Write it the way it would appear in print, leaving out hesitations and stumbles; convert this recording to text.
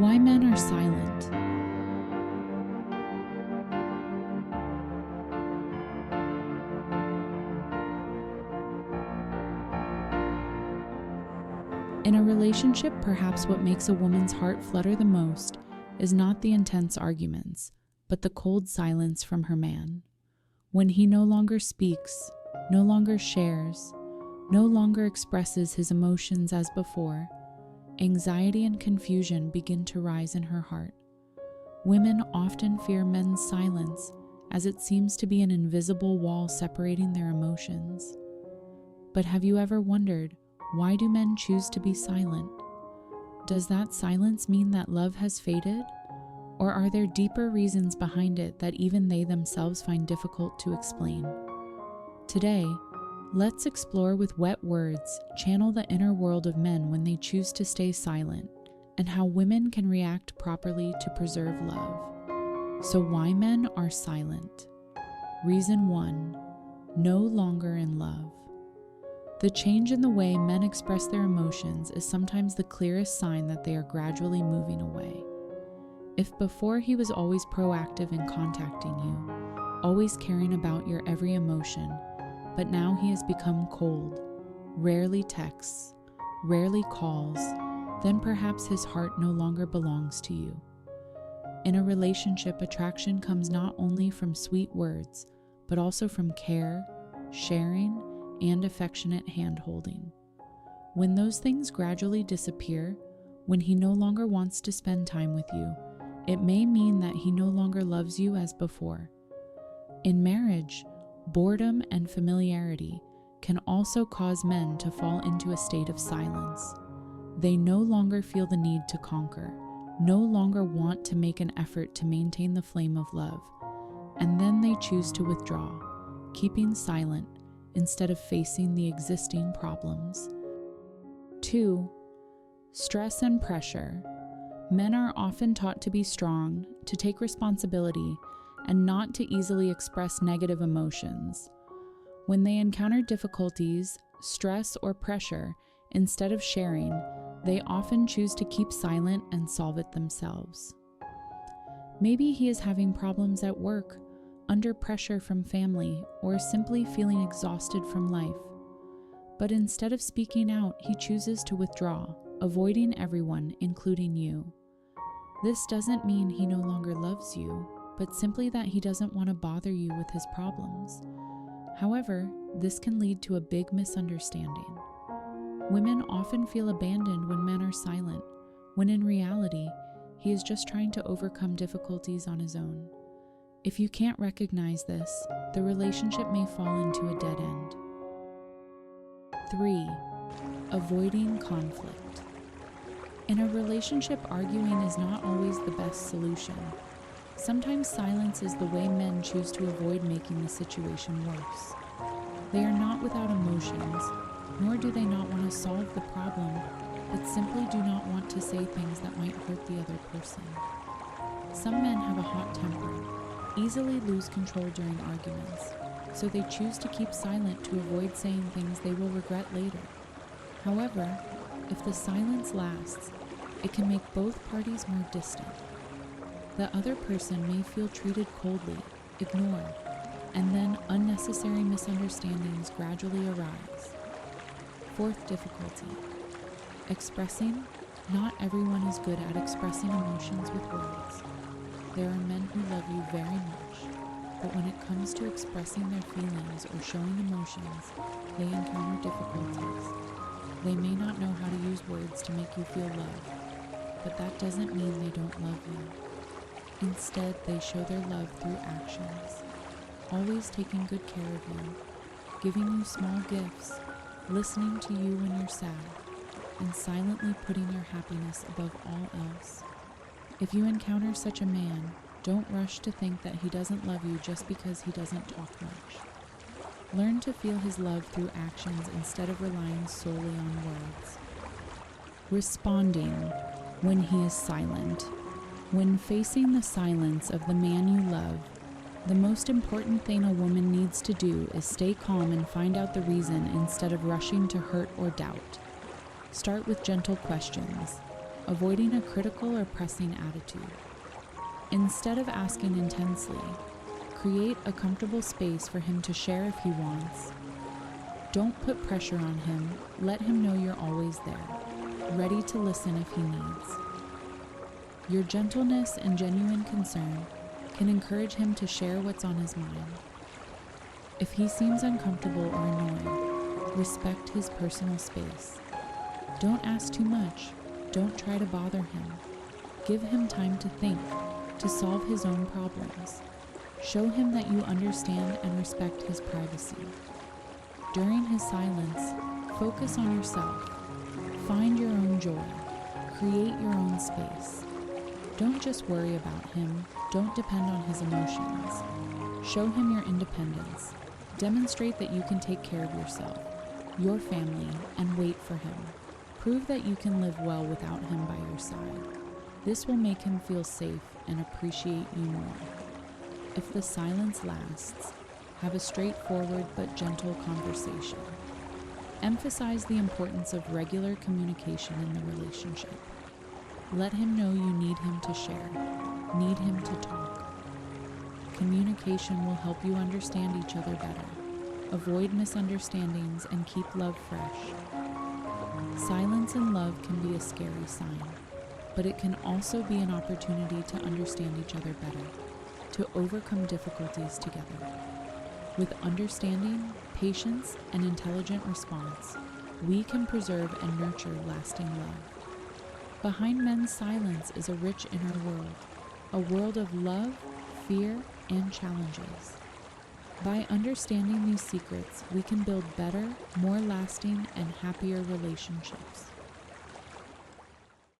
Why men are silent. In a relationship, perhaps what makes a woman's heart flutter the most is not the intense arguments, but the cold silence from her man. When he no longer speaks, no longer shares, no longer expresses his emotions as before, anxiety and confusion begin to rise in her heart. Women often fear men's silence, as it seems to be an invisible wall separating their emotions. But have you ever wondered, why do men choose to be silent? Does that silence mean that love has faded? Or are there deeper reasons behind it that even they themselves find difficult to explain? Today, let's explore with wet words, channel the inner world of men when they choose to stay silent, and how women can react properly to preserve love. So why men are silent? Reason 1, no longer in love. The change in the way men express their emotions is sometimes the clearest sign that they are gradually moving away. If before he was always proactive in contacting you, always caring about your every emotion, but now he has become cold, rarely texts, rarely calls, then perhaps his heart no longer belongs to you. In a relationship, attraction comes not only from sweet words, but also from care, sharing, and affectionate hand-holding. When those things gradually disappear, when he no longer wants to spend time with you, it may mean that he no longer loves you as before. In marriage, boredom and familiarity can also cause men to fall into a state of silence. They no longer feel the need to conquer, no longer want to make an effort to maintain the flame of love, and then they choose to withdraw, keeping silent instead of facing the existing problems. 2. Stress and pressure. Men are often taught to be strong, to take responsibility, and not to easily express negative emotions. When they encounter difficulties, stress, or pressure, instead of sharing, they often choose to keep silent and solve it themselves. Maybe he is having problems at work, under pressure from family, or simply feeling exhausted from life. But instead of speaking out, he chooses to withdraw, avoiding everyone, including you. This doesn't mean he no longer loves you, but simply that he doesn't want to bother you with his problems. However, this can lead to a big misunderstanding. Women often feel abandoned when men are silent, when in reality, he is just trying to overcome difficulties on his own. If you can't recognize this, the relationship may fall into a dead end. 3. Avoiding conflict. In a relationship, arguing is not always the best solution. Sometimes silence is the way men choose to avoid making the situation worse. They are not without emotions, nor do they not want to solve the problem, but simply do not want to say things that might hurt the other person. Some men have a hot temper, easily lose control during arguments, so they choose to keep silent to avoid saying things they will regret later. However, if the silence lasts, it can make both parties more distant. The other person may feel treated coldly, ignored, and then unnecessary misunderstandings gradually arise. 4th difficulty. Expressing. Not everyone is good at expressing emotions with words. There are men who love you very much, but when it comes to expressing their feelings or showing emotions, they encounter difficulties. They may not know how to use words to make you feel loved, but that doesn't mean they don't love you. Instead, they show their love through actions, always taking good care of you, giving you small gifts, listening to you when you're sad, and silently putting your happiness above all else. If you encounter such a man, don't rush to think that he doesn't love you just because he doesn't talk much. Learn to feel his love through actions instead of relying solely on words. Responding when he is silent. When facing the silence of the man you love, the most important thing a woman needs to do is stay calm and find out the reason instead of rushing to hurt or doubt. Start with gentle questions. avoiding a critical or pressing attitude. Instead of asking intensely, create a comfortable space for him to share if he wants. Don't put pressure on him, let him know you're always there, ready to listen if he needs. Your gentleness and genuine concern can encourage him to share what's on his mind. If he seems uncomfortable or annoyed, respect his personal space. Don't ask too much. Don't try to bother him. Give him time to think, to solve his own problems. Show him that you understand and respect his privacy. During his silence, focus on yourself. Find your own joy. Create your own space. Don't just worry about him. Don't depend on his emotions. Show him your independence. Demonstrate that you can take care of yourself, your family, and wait for him. Prove that you can live well without him by your side. This will make him feel safe and appreciate you more. If the silence lasts, have a straightforward but gentle conversation. Emphasize the importance of regular communication in the relationship. Let him know you need him to share, need him to talk. Communication will help you understand each other better, avoid misunderstandings, and keep love fresh. Silence in love can be a scary sign, but it can also be an opportunity to understand each other better, to overcome difficulties together. With understanding, patience, and intelligent response, we can preserve and nurture lasting love. Behind men's silence is a rich inner world, a world of love, fear, and challenges. By understanding these secrets, we can build better, more lasting, and happier relationships.